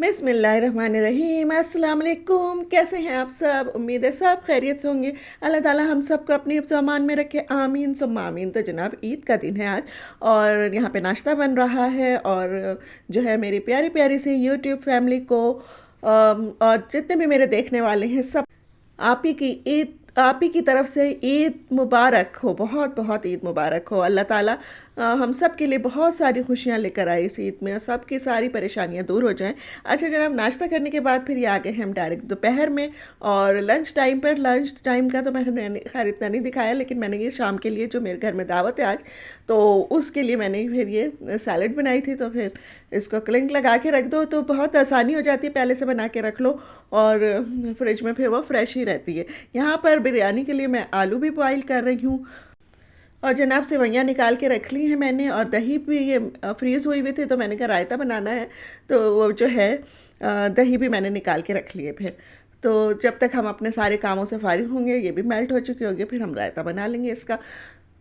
बिस्मिल्लाहिर्रहमानिर्रहीम। अस्सलाम वालेकुम। कैसे हैं आप सब? उम्मीद है सब खैरियत से होंगे। अल्लाह ताला हम सबको अपनी हिफ्ज़ अमान में रखे, आमीन सुम्मा आमीन। तो जनाब ईद का दिन है आज और यहाँ पे नाश्ता बन रहा है और जो है मेरी प्यारी प्यारी सी यूट्यूब फैमिली को और जितने भी मेरे देखने वाले हैं सब आप ही की ईद, आप ही की तरफ से ईद मुबारक हो। बहुत बहुत ईद मुबारक हो। अल्लाह ताला हम सब के लिए बहुत सारी खुशियाँ लेकर आए इस ईद में और सबकी सारी परेशानियाँ दूर हो जाएं। अच्छा जनाब, नाश्ता करने के बाद फिर ये आ गए हम डायरेक्ट दोपहर में और लंच टाइम पर। लंच टाइम का तो मैंने खैर इतना नहीं दिखाया, लेकिन मैंने ये शाम के लिए जो मेरे घर में दावत है आज, तो उसके लिए मैंने फिर ये सैलड बनाई थी। तो फिर इसको क्लिंक लगा के रख दो तो बहुत आसानी हो जाती है, पहले से बना के रख लो और फ्रिज में फिर वो फ्रेश ही रहती है। यहाँ पर बिरयानी के लिए मैं आलू भी बॉईल कर रही हूँ और जनाब सेवइयाँ निकाल के रख ली हैं मैंने और दही भी ये फ्रीज़ हुई हुई थी, तो मैंने कहा रायता बनाना है तो वो जो है दही भी मैंने निकाल के रख लिए। फिर तो जब तक हम अपने सारे कामों से फारिग होंगे, ये भी मेल्ट हो चुकी होगी, फिर हम रायता बना लेंगे इसका।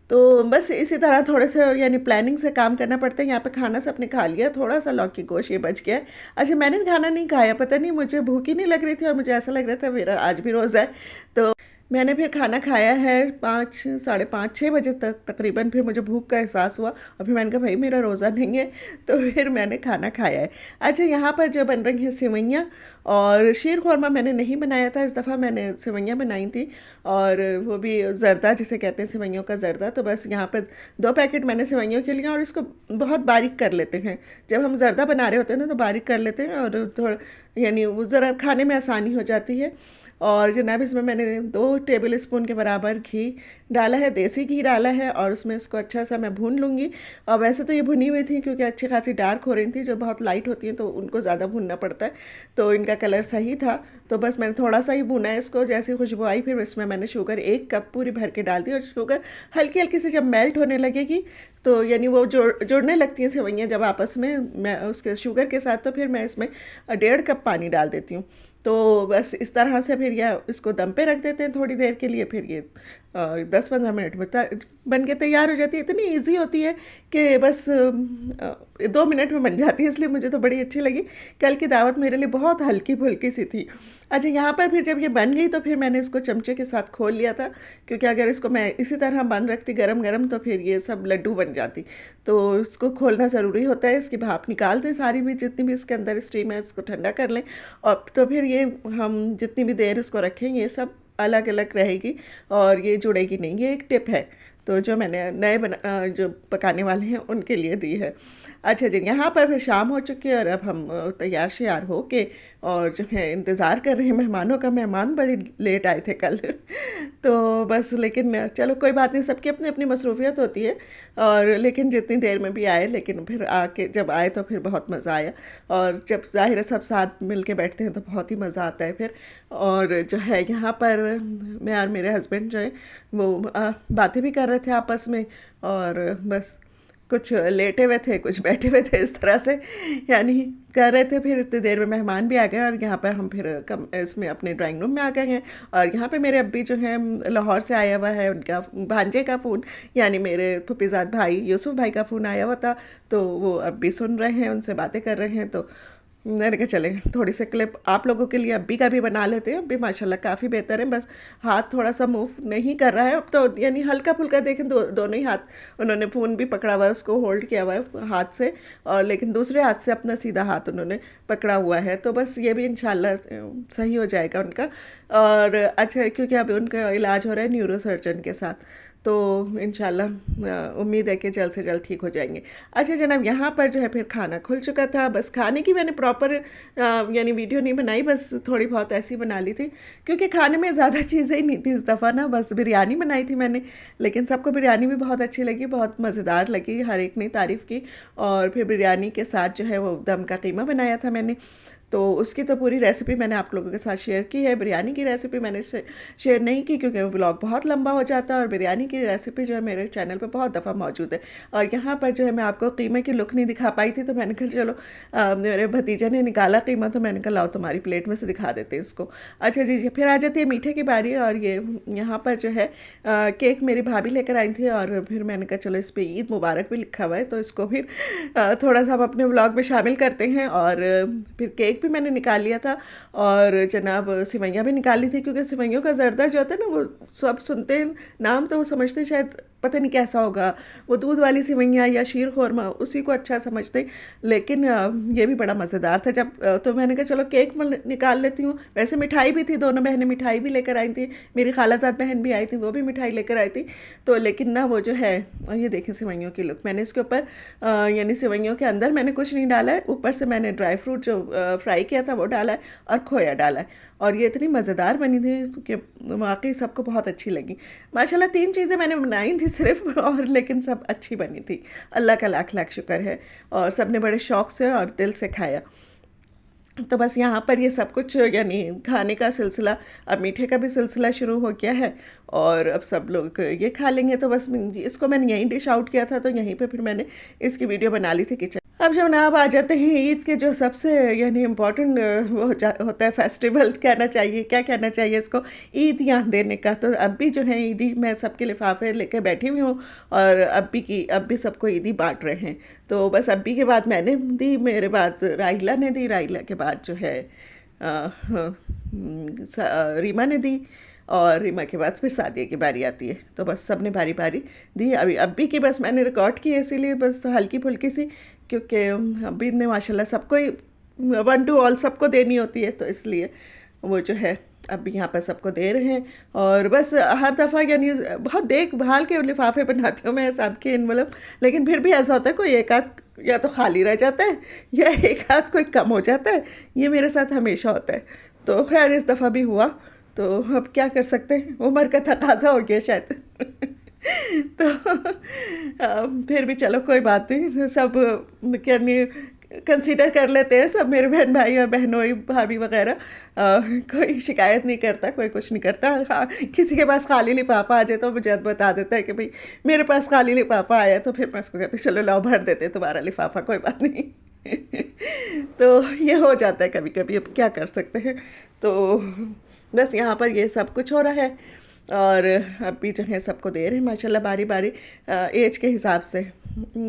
तो बस इसी तरह थोड़े से यानी प्लानिंग से काम करना पड़ता है। यहाँ पे खाना सबने खा लिया, थोड़ा सा लौकी गोश्त ये बच गया है। अच्छा मैंने खाना नहीं खाया, पता नहीं मुझे भूख ही नहीं लग रही थी और मुझे ऐसा लग रहा था मेरा आज भी रोज़ा है। तो मैंने फिर खाना खाया है 5 साढ़े 5 6 बजे तक तकरीबन। फिर मुझे भूख का एहसास हुआ और फिर मैंने कहा भाई मेरा रोज़ा नहीं है, तो फिर मैंने खाना खाया है। अच्छा यहाँ पर जो बन रही हैं सेवइयाँ और शीर खुरमा मैंने नहीं बनाया था, इस दफ़ा मैंने सेवइयाँ बनाई थी और वो भी जर्दा जिसे कहते हैं, सेवइयों का जर्दा। तो बस यहाँ पर 2 पैकेट मैंने सेवइयों के लिए और इसको बहुत बारीक कर लेते हैं। जब हम जर्दा बना रहे होते हैं ना तो बारीक कर लेते हैं और थोड़ा यानी वो ज़रा खाने में आसानी हो जाती है। और जनाब इसमें मैंने 2 टेबल स्पून के बराबर घी डाला है, देसी घी डाला है और उसमें इसको अच्छा सा मैं भून लूँगी। और वैसे तो ये भुनी हुई थी क्योंकि अच्छी खासी डार्क हो रही थी, जो बहुत लाइट होती हैं तो उनको ज़्यादा भूनना पड़ता है, तो इनका कलर सही था। तो बस मैंने थोड़ा सा ही भुना है इसको। जैसे खुशबू आई फिर इसमें मैंने शुगर 1 कप पूरी भर के डाल दी और शुगर हल्की हल्की से जब मेल्ट होने लगेगी तो यानी वो जुड़ने लगती हैं सेवइयाँ जब आपस में, मैं उसके शुगर के साथ, तो फिर मैं इसमें 1.5 कप पानी डाल देती हूँ। तो बस इस तरह से फिर यह इसको दम पे रख देते हैं थोड़ी देर के लिए। फिर ये 10-15 मिनट में बन के तैयार हो जाती है। इतनी इजी होती है कि बस 2 मिनट में बन जाती है, इसलिए मुझे तो बड़ी अच्छी लगी। कल की दावत मेरे लिए बहुत हल्की फुल्की सी थी। अच्छा यहाँ पर फिर जब ये बन गई तो फिर मैंने इसको चमचे के साथ खोल लिया था, क्योंकि अगर इसको मैं इसी तरह बंद रखती गरम गरम तो फिर ये सब लड्डू बन जाती। तो इसको खोलना ज़रूरी होता है। इसकी भाप निकाल दें सारी भी, जितनी भी इसके अंदर स्टीम है इसको ठंडा कर लें और तो फिर ये हम जितनी भी देर उसको रखेंगे ये सब अलग अलग रहेगी और ये जुड़ेगी नहीं। ये एक टिप है तो जो मैंने नए जो पकाने वाले हैं उनके लिए दी है। अच्छा जी, यहाँ पर फिर शाम हो चुकी है और अब हम तैयार श्यार हो के और जो है इंतज़ार कर रहे हैं मेहमानों का। मेहमान बड़ी लेट आए थे कल तो बस, लेकिन चलो कोई बात नहीं, सबकी अपनी अपनी मसरूफियत होती है और लेकिन जितनी देर में भी आए, लेकिन फिर आके जब आए तो फिर बहुत मज़ा आया। और जब ज़ाहिर है सब साथ मिल के बैठते हैं तो बहुत ही मज़ा आता है फिर। और जो है यहाँ पर मैं और मेरे हस्बैंड जो है वो बातें भी कर रहे थे आपस में और बस कुछ लेटे हुए थे कुछ बैठे हुए थे, इस तरह से यानी कर रहे थे। फिर इतनी देर में मेहमान भी आ गए और यहाँ पर हम फिर कम इसमें अपने ड्राइंग रूम में आ गए हैं। और यहाँ पे मेरे अब्बी जो हैं लाहौर से आया हुआ है, उनका भांजे का फ़ोन यानी मेरे फुफीज़ाद भाई यूसुफ भाई का फ़ोन आया हुआ था, तो वो अब भी सुन रहे हैं, उनसे बातें कर रहे हैं। तो मैंने कहा चले थोड़ी सी क्लिप आप लोगों के लिए अब्बी का भी बना लेते हैं। अब्बी माशाल्लाह काफ़ी बेहतर है, बस हाथ थोड़ा सा मूव नहीं कर रहा है अब तो, यानी हल्का फुल्का देखें दोनों ही हाथ उन्होंने फ़ोन भी पकड़ा हुआ है, उसको होल्ड किया हुआ है हाथ से और लेकिन दूसरे हाथ से अपना सीधा हाथ उन्होंने पकड़ा हुआ है। तो बस ये भी इंशाल्लाह सही हो जाएगा उनका। और अच्छा क्योंकि अभी उनका इलाज हो रहा है न्यूरो सर्जन के साथ, तो इंशाल्लाह उम्मीद है कि जल्द से जल्द ठीक हो जाएंगे। अच्छा जनाब, यहाँ पर जो है फिर खाना खुल चुका था। बस खाने की मैंने प्रॉपर यानी वीडियो नहीं बनाई, बस थोड़ी बहुत ऐसी बना ली थी क्योंकि खाने में ज़्यादा चीज़ें ही नहीं थी इस दफ़ा ना। बस बिरयानी बनाई थी मैंने, लेकिन सबको बिरयानी भी बहुत अच्छी लगी, बहुत मज़ेदार लगी, हर एक ने तारीफ़ की। और फिर बिरयानी के साथ जो है वो दम का कीमा बनाया था मैंने, तो उसकी तो पूरी रेसिपी मैंने आप लोगों के साथ शेयर की है। बिरयानी की रेसिपी मैंने शेयर नहीं की क्योंकि वो व्लॉग बहुत लंबा हो जाता है और बिरयानी की रेसिपी जो है मेरे चैनल पे बहुत दफ़ा मौजूद है। और यहाँ पर जो है मैं आपको कीमे की लुक नहीं दिखा पाई थी, तो मैंने कहा चलो मेरे भतीजे ने निकाला कीमा, तो मैंने कहा लाओ तुम्हारी प्लेट में से दिखा देते हैं इसको। अच्छा जी, फिर आ जाती है मीठे की बारी और ये यहाँ पर जो है केक मेरी भाभी लेकर आई थी और फिर मैंने कहा चलो इस पर ईद मुबारक भी लिखा हुआ है तो इसको फिर थोड़ा सा हम अपने व्लॉग में शामिल करते हैं। और फिर केक भी मैंने निकाल लिया था और जनाब सिवैयाँ भी निकाल ली थी, क्योंकि सिवैयों का ज़र्दा जो होता है ना, वो सब सुनते हैं नाम तो वो समझते हैं शायद पता नहीं कैसा होगा, वो दूध वाली सिवैयाँ या शीर खोरमा उसी को अच्छा समझते हैं। लेकिन ये भी बड़ा मज़ेदार था। जब तो मैंने कहा चलो केक निकाल लेती हूँ। वैसे मिठाई भी थी, दोनों बहनें मिठाई भी लेकर आई थी, मेरी खालाजाद बहन भी आई थी, वो भी मिठाई लेकर आई थी। तो लेकिन ना वो जो है, ये देखें सिवैयों की लुक, मैंने इसके ऊपर यानी सिवैयों के अंदर मैंने कुछ नहीं डाला है, ऊपर से मैंने ड्राई फ्रूट जो फ्राई किया था वो डाला है और खोया डाला है। और ये इतनी मज़ेदार बनी थी कि वाकई सबको बहुत अच्छी लगी। माशाल्लाह 3 चीज़ें मैंने बनाई थी सिर्फ, और लेकिन सब अच्छी बनी थी। अल्लाह का लाख लाख शुक्र है, और सब ने बड़े शौक़ से और दिल से खाया। तो बस यहाँ पर ये सब कुछ यानी खाने का सिलसिला, अब मीठे का भी सिलसिला शुरू हो गया है, और अब सब लोग ये खा लेंगे। तो बस इसको मैंने यहीं डिश आउट किया था, तो यहीं पे फिर मैंने इसकी वीडियो बना ली थी किचन। अब जब जनाब आ जाते हैं ईद के जो सबसे यानी इम्पोर्टेंट वो होता है फेस्टिवल, कहना चाहिए क्या कहना चाहिए इसको, ईदियाँ देने का। तो अब भी जो है ईदी मैं सबके लिफाफे लेके बैठी हुई हूँ, और अब भी सबको ईदी बांट रहे हैं। तो बस अब्बी के बाद मैंने दी, मेरे बाद राहिला ने दी, राहिला के बाद जो है रीमा ने दी, और रीमा के बाद फिर सादिया की बारी आती है। तो बस सब ने बारी बारी दी। अभी अब्बी की बस मैंने रिकॉर्ड की है, इसीलिए बस तो हल्की फुल्की सी, क्योंकि अब्बी ने माशाल्लाह सबको ही 1 to all सबको देनी होती है, तो इसलिए वो जो है अभी यहाँ पर सबको दे रहे हैं। और बस हर दफ़ा यानी बहुत देखभाल के लिफाफे बनाती हूँ मैं सबके इनवलप, लेकिन फिर भी ऐसा होता है कोई एक आध या तो खाली रह जाता है या एक आध कोई कम हो जाता है। ये मेरे साथ हमेशा होता है। तो खैर इस दफ़ा भी हुआ, तो अब क्या कर सकते हैं, उम्र का तकाजा हो गया शायद। तो फिर भी चलो कोई बात नहीं, सब यानी कंसीडर कर लेते हैं सब, मेरे बहन भाई और बहनोई भाभी वगैरह। कोई शिकायत नहीं करता, कोई कुछ नहीं करता। हाँ, किसी के पास खाली लिफाफा आ जाए तो मुझे बता देता है कि भाई मेरे पास खाली लिफाफा आया, तो फिर मैं उसको कहती चलो लाओ भर देते तुम्हारा लिफाफा, कोई बात नहीं। तो ये हो जाता है कभी कभी, अब क्या कर सकते हैं। तो बस यहाँ पर ये सब कुछ हो रहा है, और अभी जो है सबको दे रहे हैं माशाल्लाह बारी बारी, एज के हिसाब से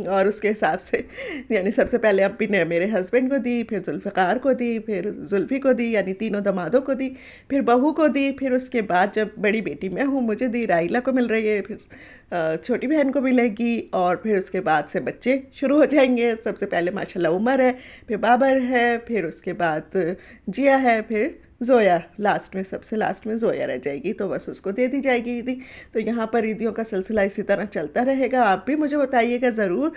और उसके हिसाब से। यानी सबसे पहले अब्बी ने मेरे हस्बैंड को दी, फिर जुल्फ़िकार को दी, फिर जुल्फ़ी को दी, यानी तीनों दमादों को दी, फिर बहू को दी, फिर उसके बाद जब बड़ी बेटी मैं हूँ मुझे दी, राइला को मिल रही है, फिर छोटी बहन को मिलेगी, और फिर उसके बाद से बच्चे शुरू हो जाएंगे। सबसे पहले माशाल्लाह उमर है, फिर बाबर है, फिर उसके बाद जिया है, फिर ज़ोया लास्ट में, सबसे लास्ट में ज़ोया रह जाएगी, तो बस उसको दे दी जाएगी ईदी। तो यहाँ पर ईदियों का सिलसिला इसी तरह चलता रहेगा। आप भी मुझे बताइएगा ज़रूर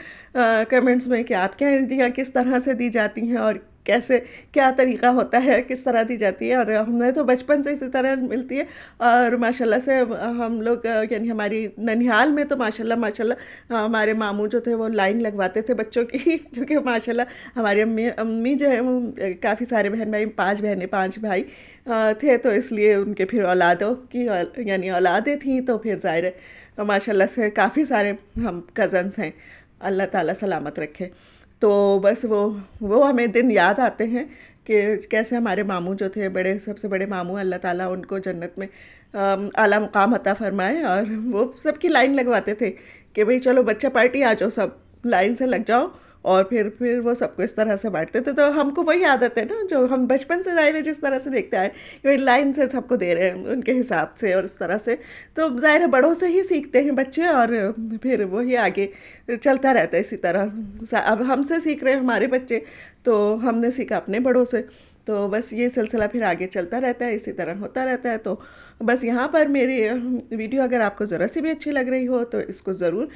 कमेंट्स में कि आपके यहाँ ईदियाँ किस तरह से दी जाती हैं, और कैसे क्या तरीक़ा होता है, किस तरह दी जाती है। और हमें तो बचपन से इसी तरह मिलती है, और माशाल्लाह से हम लोग यानी हमारी ननिहाल में तो माशाल्लाह माशाल्लाह हमारे मामू जो थे वो लाइन लगवाते थे बच्चों की, क्योंकि माशाल्लाह हमारी अम्मी जो है वो काफ़ी सारे बहन भाई, 5 बहनें 5 भाई थे, तो इसलिए उनके फिर औलादों की यानी औलादें थीं, तो फिर ज़ाहिर है माशाल्लाह से काफ़ी सारे हम कज़न्स हैं, अल्लाह ताला सलामत रखे। तो बस वो हमें दिन याद आते हैं कि कैसे हमारे मामू जो थे, बड़े सबसे बड़े मामू, अल्लाह ताला उनको जन्नत में आला मुकाम अता फरमाए, और वो सबकी लाइन लगवाते थे कि भाई चलो बच्चा पार्टी आ जाओ, सब लाइन से लग जाओ, और फिर वो सबको इस तरह से बांटते थे। तो हमको वही आदत है ना, जो हम बचपन से ज़ाहिर है जिस तरह से देखते आए, कि भाई लाइन से सबको दे रहे हैं उनके हिसाब से और इस तरह से। तो ज़ाहिर है बड़ों से ही सीखते हैं बच्चे, और फिर वही आगे चलता रहता है इसी तरह। अब हमसे सीख रहे हैं हमारे बच्चे, तो हमने सीखा अपने बड़ों से, तो बस ये सिलसिला फिर आगे चलता रहता है, इसी तरह होता रहता है। तो बस यहाँ पर मेरी वीडियो अगर आपको ज़रा सी भी अच्छी लग रही हो तो इसको ज़रूर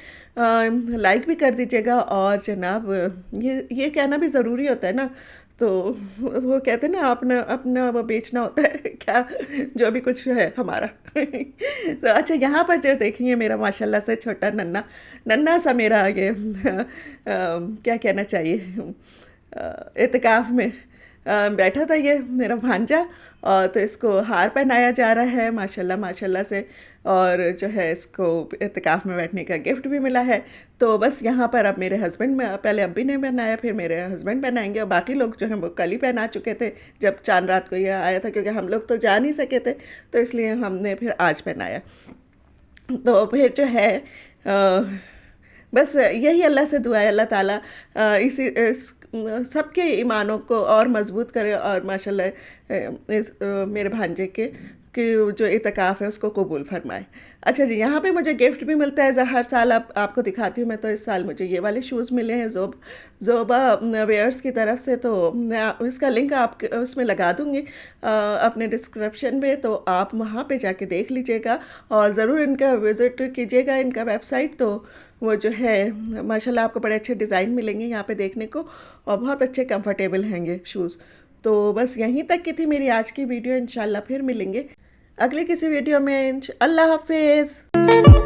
लाइक भी कर दीजिएगा। और जनाब ये कहना भी ज़रूरी होता है ना, तो वो कहते हैं ना अपना अपना वो बेचना होता है क्या, जो भी कुछ है हमारा। तो अच्छा यहाँ पर जो देखेंगे मेरा माशाल्लाह से छोटा नन्ना नन्ना सा मेरा ये क्या कहना चाहिए, एतकाफ़ में बैठा था ये मेरा भांजा, और तो इसको हार पहनाया जा रहा है माशाल्लाह माशाल्लाह से, और जो है इसको इत्तिकाफ़ में बैठने का गिफ्ट भी मिला है। तो बस यहाँ पर अब मेरे हस्बैंड में, पहले अब्बी ने पहनाया, फिर मेरे हस्बैंड पहनाएंगे, और बाकी लोग जो हैं वो कल ही पहना चुके थे जब चांद रात को यह आया था, क्योंकि हम लोग तो जा नहीं सके थे, तो इसलिए हमने फिर आज पहनाया। तो फिर जो है बस यही अल्लाह से दुआ है, अल्लाह ताला सबके ईमानों को और मज़बूत करे और माशाल्लाह मेरे भांजे के कि जो इत्तिकाफ़ है उसको कबूल फ़रमाए। अच्छा जी, यहाँ पे मुझे गिफ्ट भी मिलता है हर साल, आपको दिखाती हूँ मैं। तो इस साल मुझे ये वाले शूज़ मिले हैं ज़ोबा वेयर्स की तरफ से। तो मैं इसका लिंक आप उसमें लगा दूँगी अपने डिस्क्रिप्शन में, तो आप वहाँ पे जाके देख लीजिएगा और ज़रूर इनका विज़िट कीजिएगा, इनका वेबसाइट। तो वो जो है माशाल्लाह आपको बड़े अच्छे डिज़ाइन मिलेंगे यहाँ पे देखने को और बहुत अच्छे कंफर्टेबल हैंगे शूज़। तो बस यहीं तक की थी मेरी आज की वीडियो। इंशाल्लाह फिर मिलेंगे अगले किसी वीडियो में। अल्लाह हाफ़िज़।